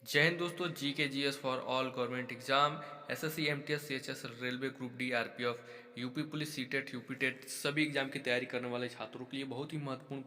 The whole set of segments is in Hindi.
जय हिंद दोस्तों। G K G S for all government exam SSC MTS CHS railway group D RPF UP police CTET UP TET सभी एग्जाम की तैयारी करने वाले छात्रों के लिए बहुत ही महत्वपूर्ण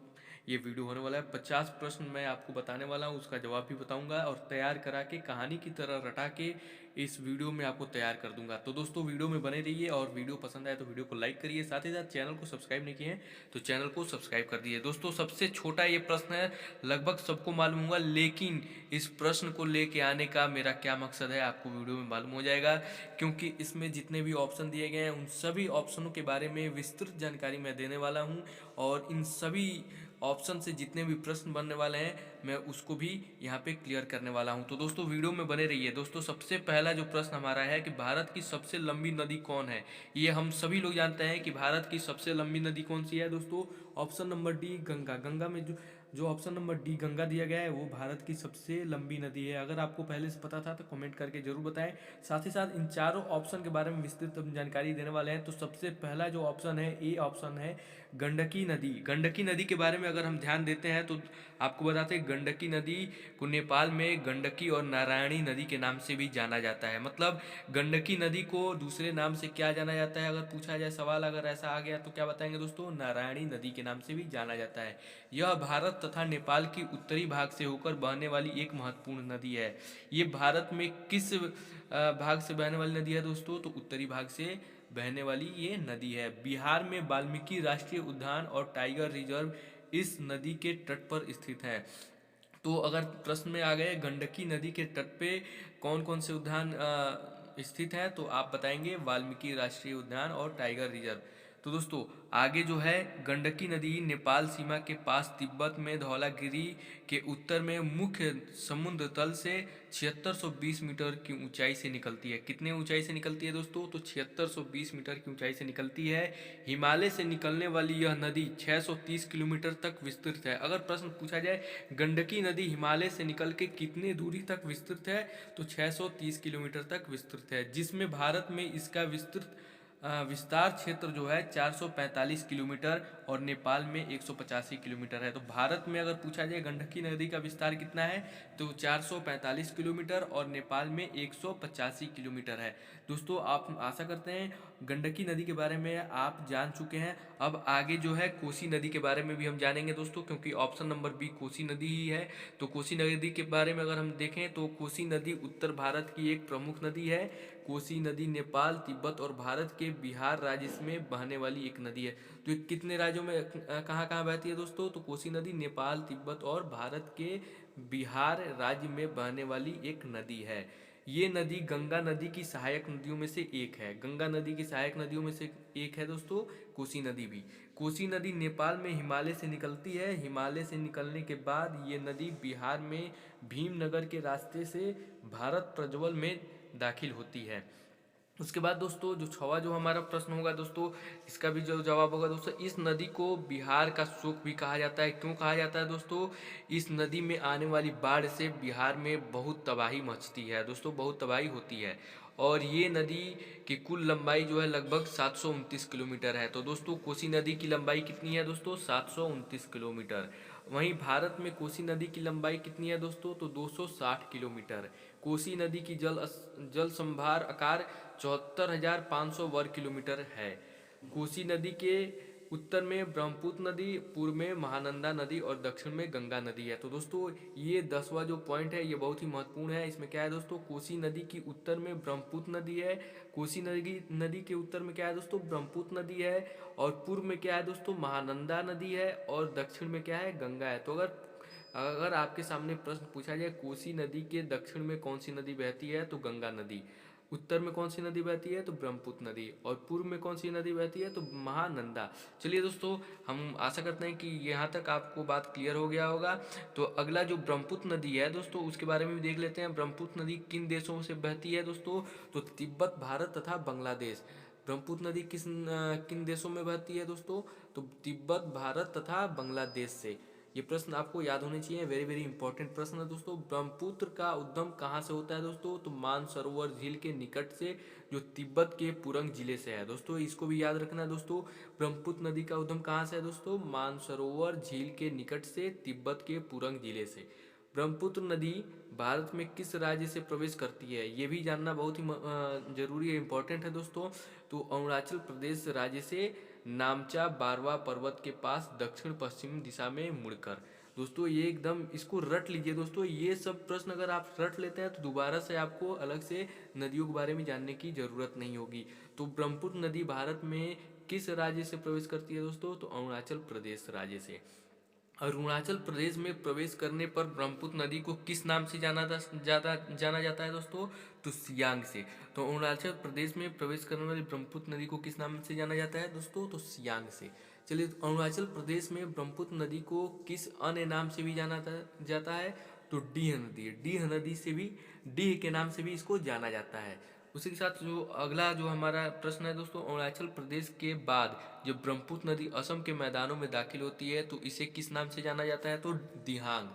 ये वीडियो होने वाला है। 50 प्रश्न मैं आपको बताने वाला हूँ, उसका जवाब भी बताऊंगा और तैयार करा के कहानी की तरह रटा के इस वीडियो में आपको तैयार कर दूंगा। तो दोस्तों वीडियो में बने रहिए और वीडियो पसंद आए तो वीडियो को लाइक करिए, साथ ही साथ चैनल को सब्सक्राइब नहीं किए हैं तो चैनल को सब्सक्राइब कर दिए। दोस्तों सबसे छोटा ये प्रश्न है, लगभग सबको मालूम होगा, लेकिन इस प्रश्न को लेके आने का मेरा क्या मकसद है आपको वीडियो में मालूम हो जाएगा, क्योंकि इसमें जितने भी ऑप्शन दिए गए हैं उन सभी ऑप्शनों के बारे में विस्तृत जानकारी मैं देने वाला हूं और इन सभी ऑप्शन से जितने भी प्रश्न बनने वाले हैं मैं उसको भी यहाँ पे क्लियर करने वाला हूँ। तो दोस्तों वीडियो में बने रहिए। दोस्तों सबसे पहला जो प्रश्न हमारा है कि भारत की सबसे लंबी नदी कौन है। ये हम सभी लोग जानते हैं कि भारत की सबसे लंबी नदी कौन सी है दोस्तों। Option number D Ganga. Ganga में जो जो ऑप्शन नंबर डी गंगा दिया गया है वो भारत की सबसे लंबी नदी है। अगर आपको पहले से पता था तो कमेंट करके जरूर बताएं। साथ ही साथ इन चारों ऑप्शन के बारे में विस्तृत जानकारी देने वाले हैं। तो सबसे पहला जो ऑप्शन है ए ऑप्शन है गंडकी नदी। गंडकी नदी के बारे में अगर हम ध्यान देते हैं तो आपको बताते हैं गंडकी नदी को नेपाल में गंडकी और नारायणी नदी के नाम से भी जाना जाता है। मतलब गंडकी नदी को दूसरे नाम से क्या जाना जाता है, अगर पूछा जाए सवाल अगर ऐसा आ गया तो क्या बताएंगे दोस्तों, नारायणी नदी के नाम से भी जाना जाता है। यह भारत तथा नेपाल की उत्तरी भाग से होकर बहने वाली एक महत्वपूर्ण नदी है। ये भारत में किस भाग से बहने वाली नदी है दोस्तों, तो उत्तरी भाग से बहने वाली ये नदी है। बिहार में वाल्मीकि राष्ट्रीय उद्यान और टाइगर रिजर्व इस नदी के तट पर स्थित है। तो अगर प्रश्न में आ गए गंडकी नदी के तट पे कौन कौन से उद्यान स्थित हैं, तो आप बताएंगे वाल्मीकि राष्ट्रीय उद्यान और टाइगर रिजर्व। तो दोस्तों आगे जो है, गंडकी नदी नेपाल सीमा के पास तिब्बत में धौलागिरी के उत्तर में मुख्य समुद्र तल से 7620 मीटर की ऊंचाई से निकलती है। कितने ऊंचाई से निकलती है दोस्तों, तो 7620 मीटर की ऊंचाई से निकलती है। हिमालय से निकलने वाली यह नदी 630 किलोमीटर तक विस्तृत है। अगर प्रश्न पूछा जाए गंडकी नदी हिमालय से निकल के कितने दूरी तक विस्तृत है, तो 630 किलोमीटर तक विस्तृत है, जिसमें भारत में इसका विस्तार क्षेत्र जो है 445 किलोमीटर और नेपाल में 185 किलोमीटर है। तो भारत में अगर पूछा जाए गंडकी नदी का विस्तार कितना है, तो 445 किलोमीटर और नेपाल में 185 किलोमीटर है। दोस्तों आप आशा करते हैं गंडकी नदी के बारे में आप जान चुके हैं। अब आगे जो है कोसी नदी के बारे में भी हम जानेंगे दोस्तों, क्योंकि ऑप्शन नंबर बी कोसी नदी ही है। तो कोसी नदी के बारे में अगर हम देखें तो कोसी नदी उत्तर भारत की एक प्रमुख नदी है। कोसी नदी नेपाल, तिब्बत और भारत के बिहार राज्य में बहने वाली एक नदी है। तो ये कितने राज्यों में कहाँ कहाँ बहती है दोस्तों, तो कोसी नदी नेपाल, तिब्बत और भारत के बिहार राज्य में बहने वाली एक नदी है। ये नदी गंगा नदी की सहायक नदियों में से एक है। गंगा नदी की सहायक नदियों में से एक है दोस्तों कोसी नदी भी। कोसी नदी नेपाल में हिमालय से निकलती है। हिमालय से निकलने के बाद ये नदी बिहार में भीमनगर के रास्ते से भारत प्रज्वल में दाखिल होती है। उसके बाद दोस्तों जो छवा जो हमारा प्रश्न होगा दोस्तों, इसका भी जो जवाब होगा दोस्तों, इस नदी को बिहार का शोक भी कहा जाता है। क्यों कहा जाता है दोस्तों, इस नदी में आने वाली बाढ़ से बिहार में बहुत तबाही मचती है दोस्तों, बहुत तबाही होती है। और ये नदी की कुल लंबाई जो है लगभग 729 किलोमीटर है। तो दोस्तों कोसी नदी की लंबाई कितनी है दोस्तों, 729 किलोमीटर। वहीं भारत में कोसी नदी की लंबाई कितनी है दोस्तों, तो 260 किलोमीटर। कोसी नदी की जल संभार आकार 74,500 वर्ग किलोमीटर है। कोसी नदी के उत्तर में ब्रह्मपुत्र नदी, पूर्व में महानंदा नदी और दक्षिण में गंगा नदी है। तो दोस्तों ये 10वां जो पॉइंट है ये बहुत ही महत्वपूर्ण है। इसमें क्या है दोस्तों, कोसी नदी की उत्तर में ब्रह्मपुत्र नदी है। कोसी नदी के उत्तर में क्या है दोस्तों, ब्रह्मपुत्र नदी है। और पूर्व में क्या है दोस्तों, महानंदा नदी है। और दक्षिण में क्या है, गंगा है। तो अगर अगर आपके सामने प्रश्न पूछा जाए कोसी नदी के दक्षिण में कौन सी नदी बहती है, तो गंगा नदी। उत्तर में कौन सी नदी बहती है, तो ब्रह्मपुत्र नदी। और पूर्व में कौन सी नदी बहती है, तो महानंदा। चलिए दोस्तों हम आशा करते हैं कि यहाँ तक आपको बात क्लियर हो गया होगा। तो अगला जो ब्रह्मपुत्र नदी है दोस्तों, उसके बारे में भी देख लेते हैं। ब्रह्मपुत्र नदी किन देशों से बहती है दोस्तों, तो तिब्बत, भारत तथा बांग्लादेश। ब्रह्मपुत्र नदी किन देशों में बहती है दोस्तों, तो तिब्बत, भारत तथा बांग्लादेश से। ये प्रश्न आपको याद होने चाहिए, वेरी वेरी इंपॉर्टेंट प्रश्न है दोस्तों। ब्रह्मपुत्र का उद्गम कहाँ से होता है दोस्तों, तो मानसरोवर झील के निकट से, जो तिब्बत के पुरंग जिले से है दोस्तों। इसको भी याद रखना है दोस्तों। ब्रह्मपुत्र नदी का उद्गम कहाँ से है दोस्तों, मानसरोवर झील के निकट से, तिब्बत के पुरंग जिले से। ब्रह्मपुत्र नदी भारत में किस राज्य से प्रवेश करती है, ये भी जानना बहुत ही जरूरी है, इंपॉर्टेंट है दोस्तों। तो अरुणाचल प्रदेश राज्य से नामचा बारवा पर्वत के पास दक्षिण पश्चिम दिशा में मुड़कर। दोस्तों ये एकदम इसको रट लीजिए दोस्तों, ये सब प्रश्न अगर आप रट लेते हैं तो दोबारा से आपको अलग से नदियों के बारे में जानने की ज़रूरत नहीं होगी। तो ब्रह्मपुत्र नदी भारत में किस राज्य से प्रवेश करती है दोस्तों, तो अरुणाचल प्रदेश राज्य से। अरुणाचल प्रदेश में प्रवेश करने पर ब्रह्मपुत्र नदी को किस नाम से जाना जाता है दोस्तों, तो सियांग से। तो अरुणाचल प्रदेश में प्रवेश करने वाली ब्रह्मपुत्र नदी को किस नाम से जाना जाता है दोस्तों, तो सियांग से। चलिए, तो अरुणाचल प्रदेश में ब्रह्मपुत्र नदी को किस अन्य नाम से भी जाना जाता है, तो डीह नदी। डीह नदी से भी, डीह के नाम से भी इसको जाना जाता है। उसी के साथ जो अगला जो हमारा प्रश्न है दोस्तों, अरुणाचल प्रदेश के बाद जब ब्रह्मपुत्र नदी असम के मैदानों में दाखिल होती है तो इसे किस नाम से जाना जाता है, तो दिहांग।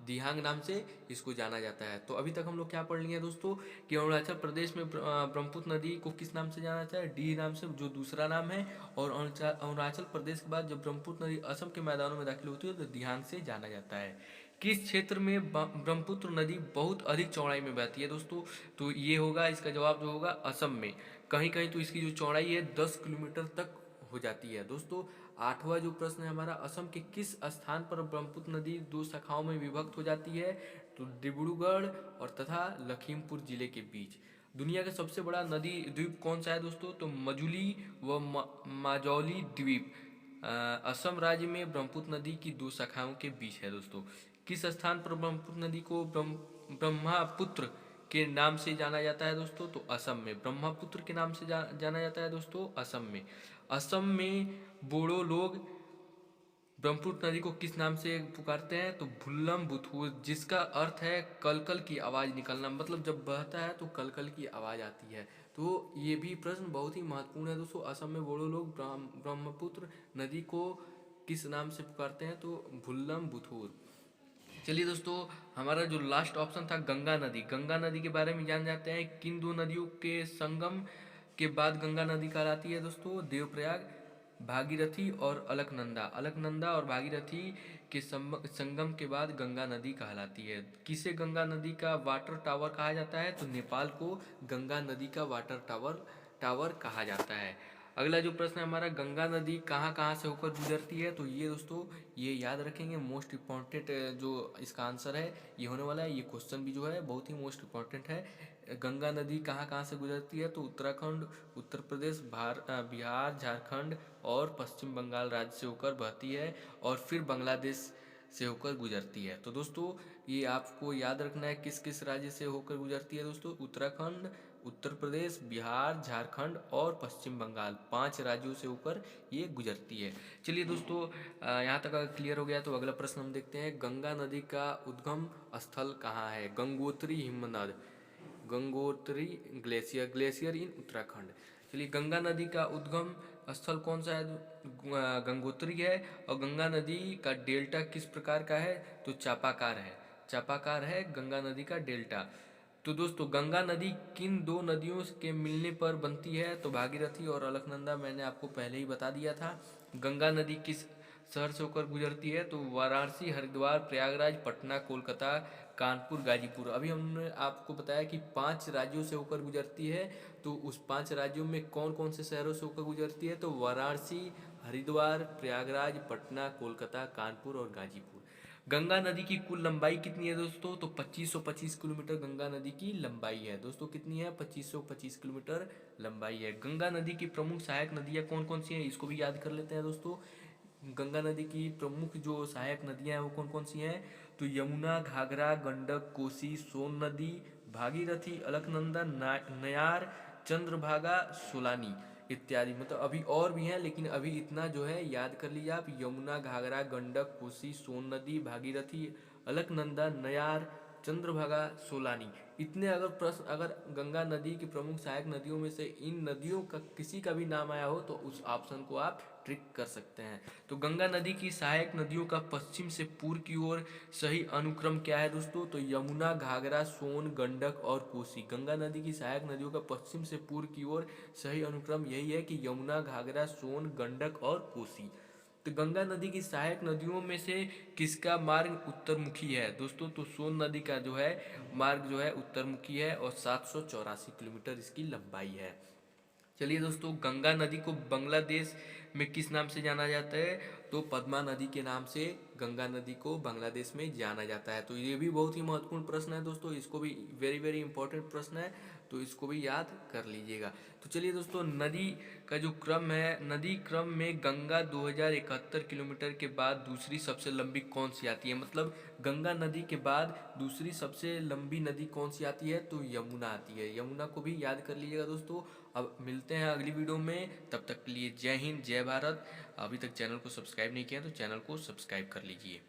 दिहांग नाम से इसको जाना जाता है। तो अभी तक हम लोग क्या पढ़ लिए हैं दोस्तों, कि अरुणाचल प्रदेश में ब्रह्मपुत्र नदी को किस नाम से जाना जाता है, डी नाम से, जो दूसरा नाम है। और अरुणाचल प्रदेश के बाद जब ब्रह्मपुत्र नदी असम के मैदानों में दाखिल होती है तो दिहांग से जाना जाता है। किस क्षेत्र में ब्रह्मपुत्र नदी बहुत अधिक चौड़ाई में बहती है दोस्तों, तो ये होगा इसका जवाब जो होगा असम में। कहीं कहीं तो इसकी जो चौड़ाई है 10 किलोमीटर तक हो जाती है दोस्तों। आठवां जो प्रश्न है हमारा, असम के किस स्थान पर ब्रह्मपुत्र नदी दो शाखाओं में विभक्त हो जाती है, तो डिब्रूगढ़ और तथा लखीमपुर जिले के बीच। दुनिया का सबसे बड़ा नदी द्वीप कौन सा है दोस्तों, तो मजुली व माजौली द्वीप असम राज्य में ब्रह्मपुत्र नदी की दो शाखाओं के बीच है दोस्तों। किस स्थान पर ब्रह्मपुत्र नदी को ब्रह्मपुत्र के नाम से जाना जाता है दोस्तों, तो असम में। ब्रह्मपुत्र के नाम से जाना जाता है दोस्तों असम में। असम में बोडो लोग ब्रह्मपुत्र नदी को किस नाम से पुकारते हैं, तो भुल्लम बुथुर, जिसका अर्थ है कलकल की आवाज़ निकलना, मतलब जब बहता है तो कलकल की आवाज़ आती है। तो ये भी प्रश्न बहुत ही महत्वपूर्ण है दोस्तों। असम में बोडो लोग ब्रह्मपुत्र नदी को किस नाम से पुकारते हैं, तो भुल्लम बुथुर। चलिए दोस्तों, हमारा जो लास्ट ऑप्शन था गंगा नदी। गंगा नदी के बारे में जान जाते हैं। किन दो नदियों के संगम के बाद गंगा नदी कहलाती है दोस्तों, देवप्रयाग, भागीरथी और अलकनंदा। अलकनंदा और भागीरथी के संगम के बाद गंगा नदी कहलाती है। किसे गंगा नदी का वाटर टावर कहा जाता है, तो नेपाल को गंगा नदी का वाटर टावर कहा जाता है। अगला जो प्रश्न है हमारा, गंगा नदी कहाँ कहाँ से होकर गुजरती है, तो ये दोस्तों ये याद रखेंगे, मोस्ट इम्पॉर्टेंट जो इसका आंसर है ये होने वाला है। ये क्वेश्चन भी जो है बहुत ही मोस्ट इम्पॉर्टेंट है। गंगा नदी कहाँ कहाँ से गुजरती है, तो उत्तराखंड, उत्तर प्रदेश, बिहार, झारखंड और पश्चिम बंगाल राज्य से होकर बहती है और फिर बांग्लादेश से होकर गुजरती है। तो दोस्तों ये आपको याद रखना है किस किस राज्य से होकर गुजरती है दोस्तों, उत्तराखंड, उत्तर प्रदेश, बिहार, झारखंड और पश्चिम बंगाल, 5 राज्यों से होकर ये गुजरती है। चलिए दोस्तों, यहाँ तक अगर क्लियर हो गया तो अगला प्रश्न हम देखते हैं। गंगा नदी का उद्गम स्थल कहाँ है, गंगोत्री हिमनद, गंगोत्री ग्लेशियर, ग्लेशियर इन उत्तराखंड। चलिए, गंगा नदी का उद्गम स्थल कौन सा है, गंगोत्री है। और गंगा नदी का डेल्टा किस प्रकार का है, तो चापाकार है। चापाकार है गंगा नदी का डेल्टा। तो दोस्तों, गंगा नदी किन दो नदियों के मिलने पर बनती है, तो भागीरथी और अलकनंदा, मैंने आपको पहले ही बता दिया था। गंगा नदी किस शहर से होकर गुजरती है, तो वाराणसी, हरिद्वार, प्रयागराज, पटना, कोलकाता, कानपुर, गाजीपुर। अभी हमने आपको बताया कि 5 राज्यों से होकर गुजरती है। तो उस 5 राज्यों में कौन कौन से शहरों से होकर गुजरती है, तो वाराणसी, हरिद्वार, प्रयागराज, पटना, कोलकाता, कानपुर और गाजीपुर। गंगा नदी की कुल लंबाई कितनी है दोस्तों, तो 2525 किलोमीटर गंगा नदी की लंबाई है दोस्तों। कितनी है, 2525 किलोमीटर लंबाई है। गंगा नदी की प्रमुख सहायक नदियाँ कौन कौन सी हैं, इसको भी याद कर लेते हैं दोस्तों। गंगा नदी की प्रमुख जो सहायक नदियाँ हैं वो कौन कौन सी हैं, तो यमुना, घाघरा, गंडक, कोसी, सोन नदी, भागीरथी, अलकनंदा, नयार, चंद्रभागा, सोलानी इत्यादि। मतलब अभी और भी हैं, लेकिन अभी इतना जो है याद कर लीजिए आप। यमुना, घाघरा, गंडक, कोसी, सोन नदी, भागीरथी, अलकनंदा, नयार, चंद्रभागा, सोलानी। इतने अगर प्रश्न, अगर गंगा नदी की प्रमुख सहायक नदियों में से इन नदियों का किसी का भी नाम आया हो तो उस ऑप्शन को आप ट्रिक कर सकते हैं। तो गंगा नदी की सहायक नदियों का पश्चिम से पूर्व की ओर सही अनुक्रम क्या है दोस्तों, तो यमुना, घाघरा, सोन, गंडक और कोसी। गंगा नदी की सहायक नदियों का पश्चिम से पूर्व की ओर सही अनुक्रम यही है कि यमुना, घाघरा, सोन, गंडक और कोसी। तो गंगा नदी की सहायक नदियों में से किसका मार्ग उत्तरमुखी है दोस्तों? तो सोन नदी का जो है मार्ग जो है उत्तरमुखी है और 784 किलोमीटर इसकी लंबाई है। चलिए दोस्तों, गंगा नदी को बांग्लादेश में किस नाम से जाना जाता है? तो पद्मा नदी के नाम से गंगा नदी को बांग्लादेश में जाना जाता है। तो ये भी बहुत ही महत्वपूर्ण प्रश्न है दोस्तों, इसको भी वेरी वेरी इंपॉर्टेंट प्रश्न है, तो इसको भी याद कर लीजिएगा। तो चलिए दोस्तों, नदी का जो क्रम है, नदी क्रम में गंगा 2071 किलोमीटर के बाद दूसरी सबसे लंबी कौन सी आती है? मतलब गंगा नदी के बाद दूसरी सबसे लंबी नदी कौन सी आती है? तो यमुना आती है। यमुना को भी याद कर लीजिएगा दोस्तों। अब मिलते हैं अगली वीडियो में, तब तक के लिए जय हिंद, जय भारत। अभी तक चैनल को सब्सक्राइब नहीं किया तो चैनल को सब्सक्राइब कर लीजिए।